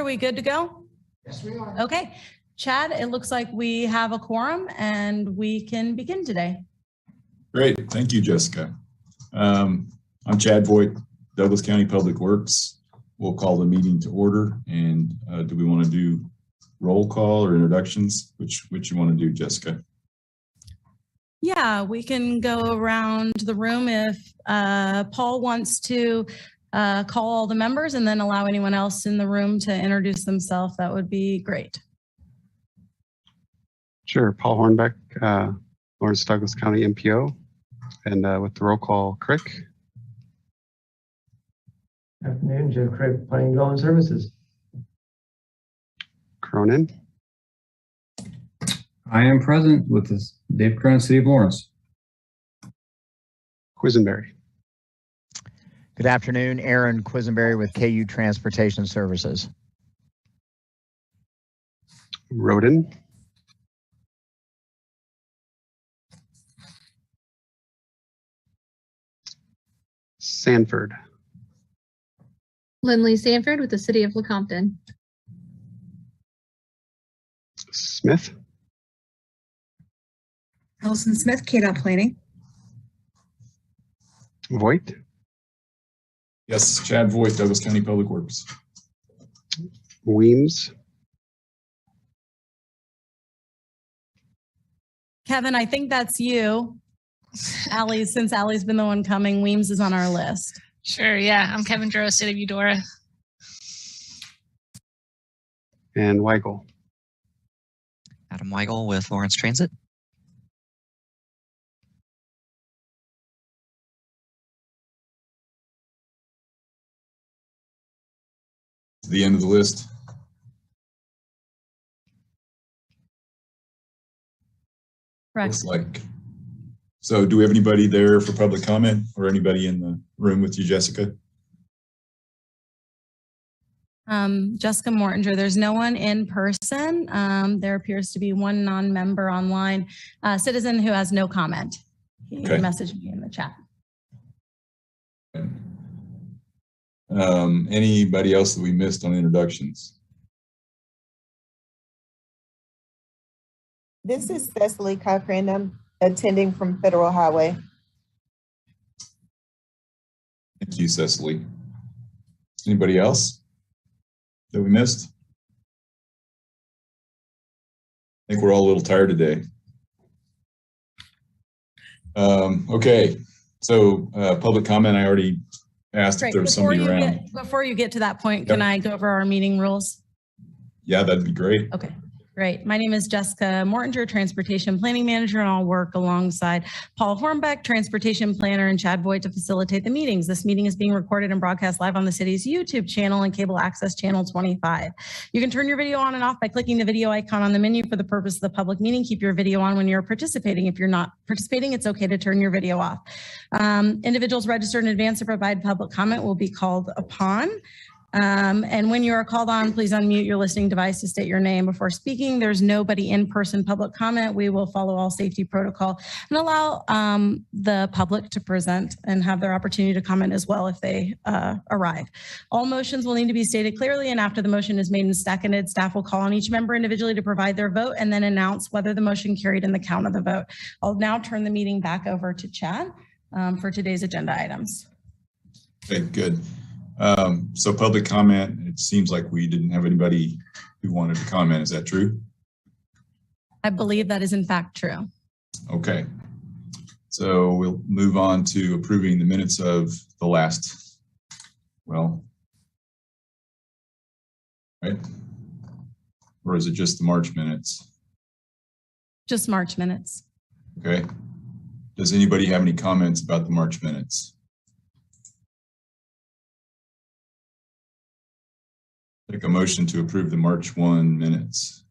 Are we good to go? Yes, we are. Okay. Chad, it looks like we have a quorum and we can begin today. Great. Thank you, Jessica. I'm Chad Voigt, Douglas County Public Works. We'll call the meeting to order. And do we want to do roll call or introductions? Which you want to do, Jessica? Yeah, we can go around the room if Paul wants to call all the members and then allow anyone else in the room to introduce themselves. That would be great. Sure. Paul Hornbeck, Lawrence Douglas County MPO, and with the roll call, Crick. Afternoon, Joe Crick, Planning and Development Services. Cronin. I am present with this Dave Cronin, City of Lawrence. Quisenberry. Good afternoon, Aaron Quisenberry with KU Transportation Services. Roden. Sanford. Lindley Sanford with the City of Lecompton. Smith. Allison Smith, KDOT Planning. Voigt. Yes, Chad Voigt, Douglas County Public Works. Weems. Kevin, I think that's you. Allie, since Allie's been the one coming, Weems is on our list. Sure, yeah. I'm Kevin Dro, City of Eudora. And Weigel. Adam Weigel with Lawrence Transit. The end of the list. Correct. Looks like. So do we have anybody there for public comment or anybody in the room with you, Jessica? Jessica Mortinger, there's no one in person. There appears to be one non-member online, citizen who has no comment. He messaged me in the chat. Anybody else that we missed on introductions? This is Cecily Cochran. I'm attending from Federal Highway. Thank you, Cecily. Anybody else that we missed? I think we're all a little tired today. Okay, so public comment, I already asked if there was somebody around. Before you get to that point, can I go over our meeting rules? Yeah, that'd be great. Okay. Great. My name is Jessica Mortinger, Transportation Planning Manager, and I'll work alongside Paul Hornbeck, Transportation Planner, and Chad Voigt to facilitate the meetings. This meeting is being recorded and broadcast live on the city's YouTube channel and cable access channel 25. You can turn your video on and off by clicking the video icon on the menu for the purpose of the public meeting. Keep your video on when you're participating. If you're not participating, it's okay to turn your video off. Individuals registered in advance to provide public comment will be called upon. And when you are called on, please unmute your listening device to state your name before speaking. There's nobody in-person public comment. We will follow all safety protocol and allow the public to present and have their opportunity to comment as well if they arrive. All motions will need to be stated clearly, and after the motion is made and seconded, staff will call on each member individually to provide their vote and then announce whether the motion carried in the count of the vote. I'll now turn the meeting back over to Chad for today's agenda items. Okay, good. So public comment, it seems like we didn't have anybody who wanted to comment. Is that true? I believe that is in fact true. Okay. So we'll move on to approving the minutes of the last, well, right? Or is it just the March minutes? Just March minutes. Okay. Does anybody have any comments about the March minutes? Take a motion to approve the March 1 minutes.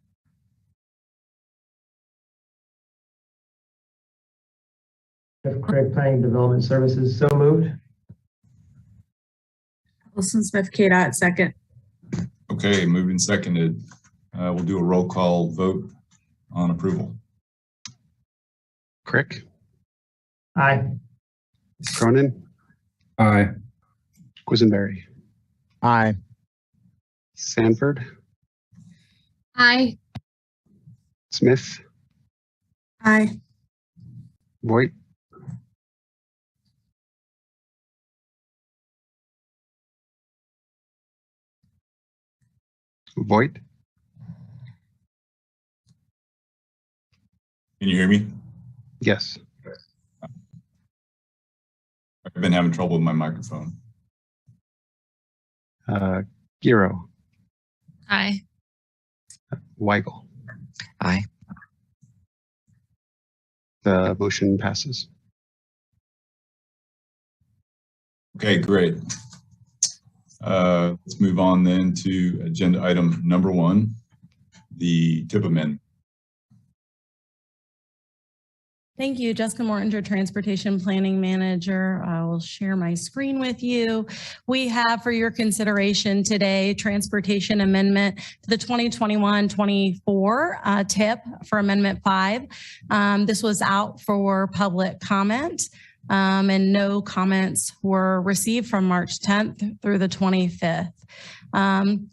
Craig, Planning and Development Services, so moved. Allison Smith, KDOT, second. Okay, moved and seconded. We'll do a roll call vote on approval. Crick. Aye. Cronin. Aye. Quisenberry. Aye. Sanford, Aye. Smith, Aye. Voigt, Voigt, Can you hear me? yes. I've been having trouble with my microphone. Giro, Aye. Weigel. Aye. The motion passes. Okay, great. Let's move on then to agenda item number 1, the TIP amendment. Thank you, Jessica Mortinger, Transportation Planning Manager. I will share my screen with you. We have for your consideration today, Transportation Amendment to the 2021-24 TIP for Amendment 5. This was out for public comment, and no comments were received from March 10th through the 25th.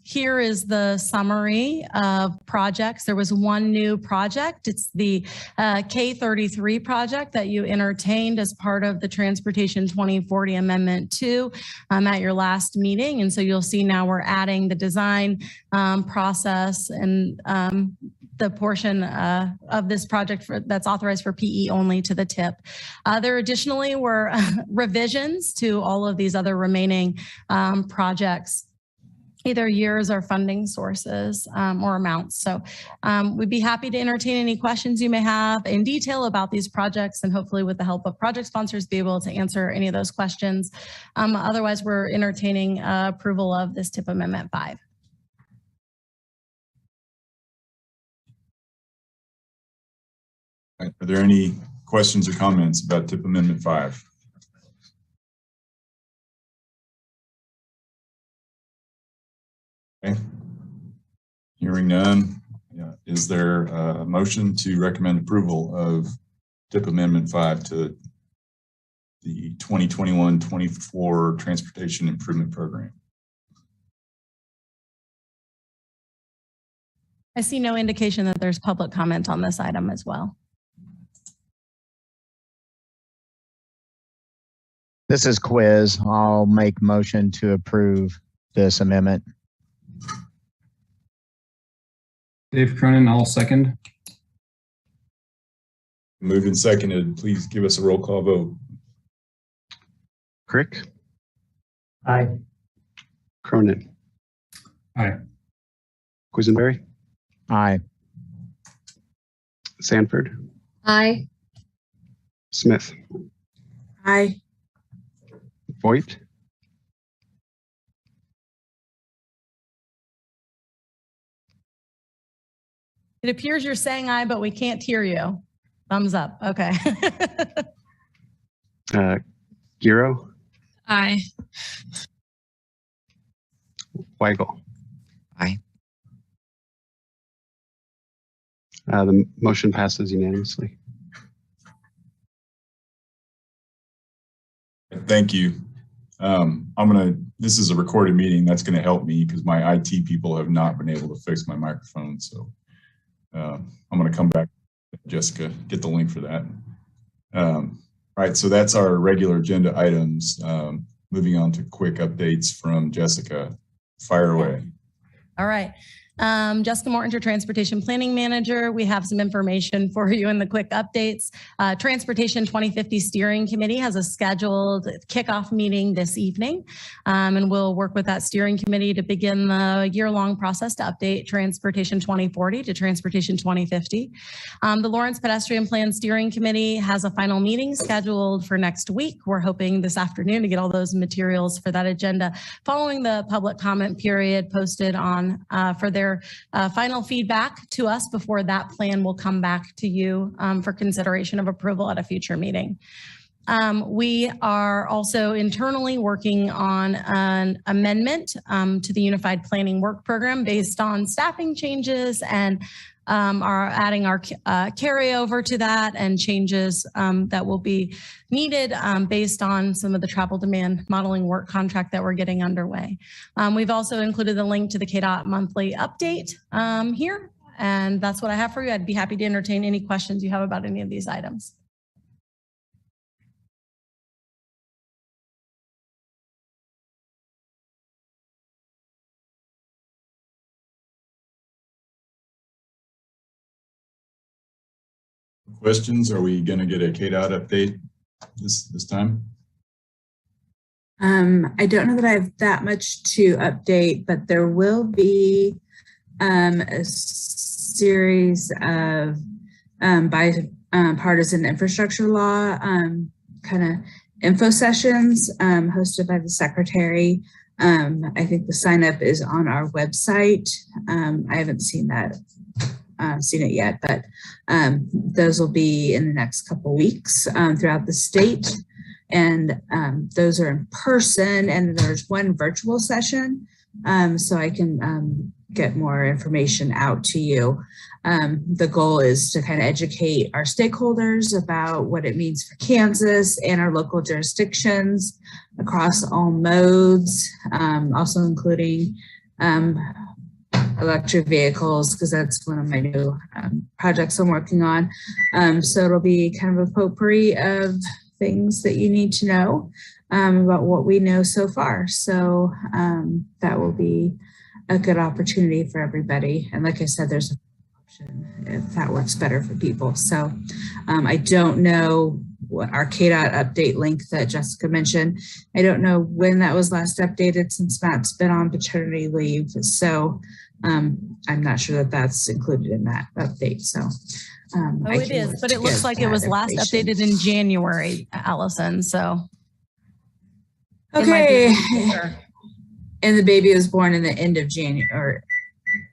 Here is the summary of projects. There was one new project. It's the K33 project that you entertained as part of the Transportation 2040 Amendment 2 at your last meeting. And so you'll see now we're adding the design process and the portion of this project that's authorized for PE only to the TIP. There additionally were revisions to all of these other remaining projects, either years or funding sources or amounts. So we'd be happy to entertain any questions you may have in detail about these projects, and hopefully with the help of project sponsors be able to answer any of those questions. Otherwise, we're entertaining approval of this TIP Amendment 5. Are there any questions or comments about TIP Amendment 5? Okay. Hearing none, is there a motion to recommend approval of TIP Amendment 5 to the 2021-24 Transportation Improvement Program? I see no indication that there's public comment on this item as well. This is Quiz. I'll make motion to approve this amendment. Dave Cronin, I'll second. Moved and seconded. Please give us a roll call vote. Crick, Aye. Cronin, Aye. Quisenberry, Aye. Sanford, Aye. Smith, Aye. Voigt, It appears you're saying aye, but we can't hear you. Thumbs up. Okay. Giro, Aye. Weigel. Aye. The motion passes unanimously. Thank you. This is a recorded meeting. That's gonna help me because my IT people have not been able to fix my microphone. So I'm gonna come back, Jessica, get the link for that. All right, so that's our regular agenda items. Moving on to quick updates from Jessica. Fire away. All right. Jessica Mortinger, Transportation Planning Manager. We have some information for you in the quick updates. Transportation 2050 Steering Committee has a scheduled kickoff meeting this evening, and we'll work with that steering committee to begin the year-long process to update Transportation 2040 to Transportation 2050. The Lawrence Pedestrian Plan Steering Committee has a final meeting scheduled for next week. We're hoping this afternoon to get all those materials for that agenda following the public comment period posted on for their final feedback to us before that plan will come back to you for consideration of approval at a future meeting. We are also internally working on an amendment to the Unified Planning Work Program based on staffing changes and are adding our carryover to that and changes that will be needed based on some of the travel demand modeling work contract that we're getting underway. We've also included the link to the KDOT monthly update here, and that's what I have for you. I'd be happy to entertain any questions you have about any of these items. Questions? Are we going to get a KDOT update this time? I don't know that I have that much to update, but there will be a series of bipartisan infrastructure law kind of info sessions hosted by the secretary. I think the sign up is on our website. I haven't seen it yet, but those will be in the next couple weeks throughout the state. And those are in person, and there's one virtual session. So I can get more information out to you. The goal is to kind of educate our stakeholders about what it means for Kansas and our local jurisdictions across all modes, also including electric vehicles, because that's one of my new projects I'm working on. So it'll be kind of a potpourri of things that you need to know about what we know so far. So that will be a good opportunity for everybody. And like I said, there's an option if that works better for people. So I don't know what our KDOT update link that Jessica mentioned. I don't know when that was last updated since Matt's been on paternity leave. So I'm not sure that that's included in that update. So it is, but it looks like it was last updated in January, Allison. So okay. And the baby was born in the end of January or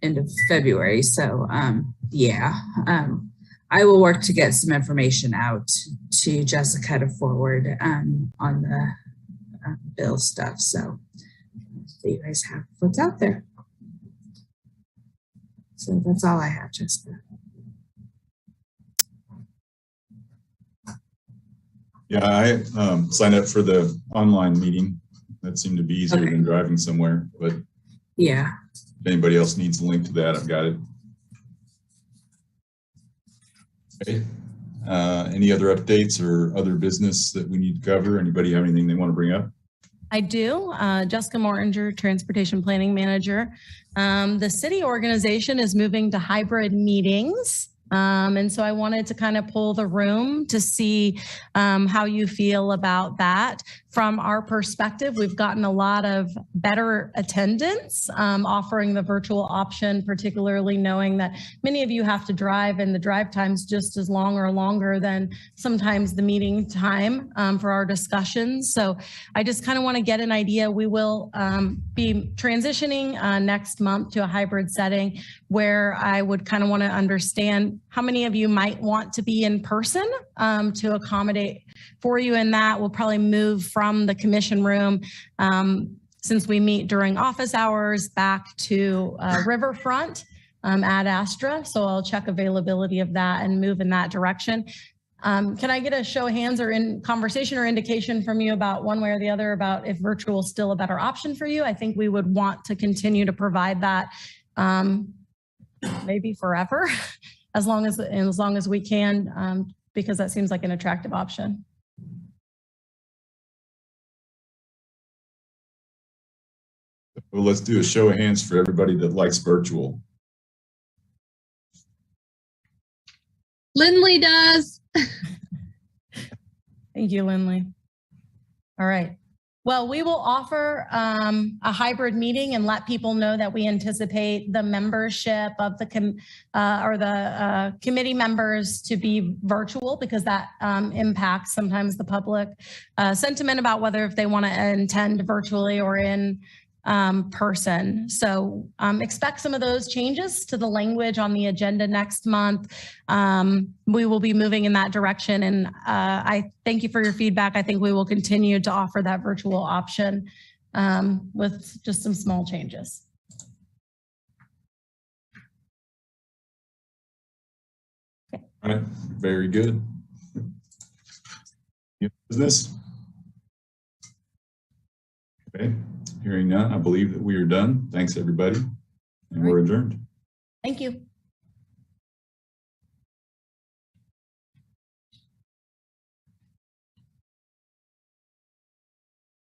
end of February. So yeah, I will work to get some information out to Jessica to forward on the bill stuff. So you guys have what's out there. So that's all I have, Jessica. Yeah, I signed up for the online meeting. That seemed to be easier than driving somewhere, but yeah. If anybody else needs a link to that, I've got it. Okay. Any other updates or other business that we need to cover? Anybody have anything they want to bring up? I do. Jessica Mortinger, Transportation Planning Manager. The city organization is moving to hybrid meetings. And so I wanted to kind of pull the room to see how you feel about that. From our perspective, we've gotten a lot of better attendance offering the virtual option, particularly knowing that many of you have to drive and the drive time's just as long or longer than sometimes the meeting time for our discussions. So I just kind of want to get an idea. We will be transitioning next month to a hybrid setting where I would kind of want to understand how many of you might want to be in person to accommodate for you in that. We'll probably move from the commission room since we meet during office hours back to Riverfront at Astra. So I'll check availability of that and move in that direction. Can I get a show of hands or in conversation or indication from you about one way or the other about if virtual is still a better option for you? I think we would want to continue to provide that maybe forever, as long as we can, because that seems like an attractive option. Well, let's do a show of hands for everybody that likes virtual. Lindley does. Thank you, Lindley. All right. Well, we will offer a hybrid meeting and let people know that we anticipate the membership of the committee members to be virtual, because that impacts sometimes the public sentiment about whether if they want to attend virtually or in person. So expect some of those changes to the language on the agenda next month. We will be moving in that direction, and I thank you for your feedback. I think we will continue to offer that virtual option with just some small changes. All right, very good. Business? Okay, hearing none, I believe that we are done. Thanks, everybody, and we're adjourned. Thank you.